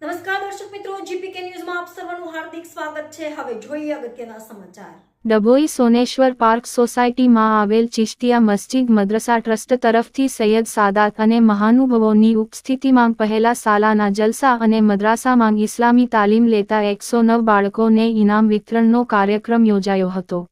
નમસ્કાર દર્શક મિત્રો, જીપીકે ન્યૂઝમાં આપ સર્વનું હાર્દિક સ્વાગત છે। હવે જોઈએ અગત્યના સમાચાર। ડભોઈ સોનેશ્વર પાર્ક સોસાયટીમાં આવેલ ચિશ્તિયા મસ્જિદ મદ્રસા ટ્રસ્ટ તરફથી સૈયદ સાદાત અને મહાનુભાવોની ઉપસ્થિતિમાં પહેલા સાલાના જલસા અને મદ્રાસામાં ઇસ્લામી તાલીમ લેતા 109 બાળકોને ઇનામ વિતરણનો કાર્યક્રમ યોજાયો હતો,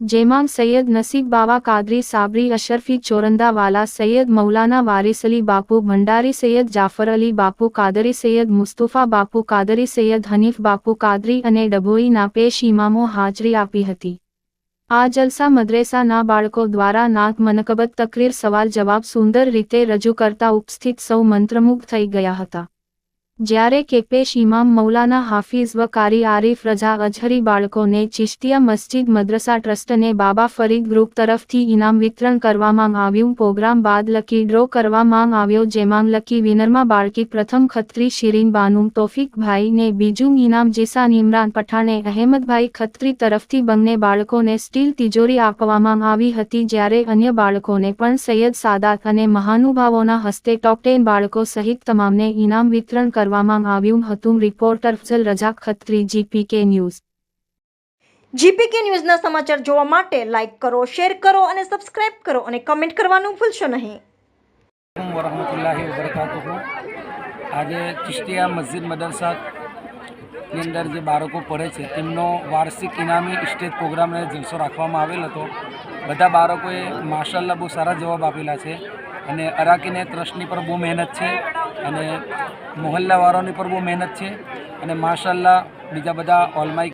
જેમાં સૈયદ નસીબ બાવા કાદરી સાબરી અશરફી ચોરંદાવાલા, સૈયદ મૌલાના વારિસલી બાપુ ભંડારી, સૈયદ જાફર અલી બાપુ કાદરી, સૈયદ મુસ્તુફા બાપુ કાદરી, સૈયદ હનીફ બાપુ કાદરી અને ડભોઈના પેશ ઇમામો હાજરી આપી હતી। આ જલસા મદ્રેસાના બાળકો દ્વારા નાત મનકબત તકરીર સવાલ જવાબ સુંદર રીતે રજૂ કરતા ઉપસ્થિત સૌ મંત્રમુગ્ધ થઈ ગયા હતા, જ્યારે કે પેશ ઇમામ મૌલાના હાફિઝ વ કારી આરિફ રઝા અઝહરી બાળકોને ચિશ્તિયા મસ્જિદ મદ્રસા ટ્રસ્ટને બાબા ફરીદ ગ્રુપ તરફથી ઇનામ વિતરણ કરવામાં આવ્યું। પ્રોગ્રામ બાદ લકી ડ્રો કરવામાં આવ્યો, જેમાં લકી વિનરમાં બાળકી પ્રથમ ખત્રી શિરીન બાનુમ તોફિકભાઈ ને બીજું ઇનામ જીસાન ઇમરાન પઠાણે અહેમદભાઈ ખત્રી તરફથી બંને બાળકોને સ્ટીલ તિજોરી આપવામાં આવી હતી, જ્યારે અન્ય બાળકોને પણ સૈયદ સાદાત અને મહાનુભાવોના હસ્તે ટોપ 10 બાળકો સહિત તમામને ઇનામ વિતરણ કરવામાં આવ્યું હતું। રિપોર્ટર ફઝલ રજા ખત્રી, જીપીકે ન્યૂઝ। જીપીકે ન્યૂઝના સમાચાર જોવા માટે લાઈક કરો, શેર કરો અને સબસ્ક્રાઇબ કરો અને કમેન્ટ કરવાનું ભૂલશો નહીં। વરહમતુલ્લાહિ વબરકાતુહુ। આજે ચિશ્તિયા મસ્જિદ મદરસાની અંદર જે બાળકો પડે છે તેમનો વાર્ષિક ઇનામી સ્ટેજ પ્રોગ્રામ અને જલસો રાખવામાં આવેલ હતો। બધા બાળકોએ માશાલ્લાહ બહુ સારા જવાબ આપેલા છે અને અરાકીને ટ્રસ્ટની પર બહુ મહેનત છે અને મોહલ્લાવાળાની પર બહુ મહેનત છે અને માશાલ્લાહ બીજા બધા ઓલમાઈ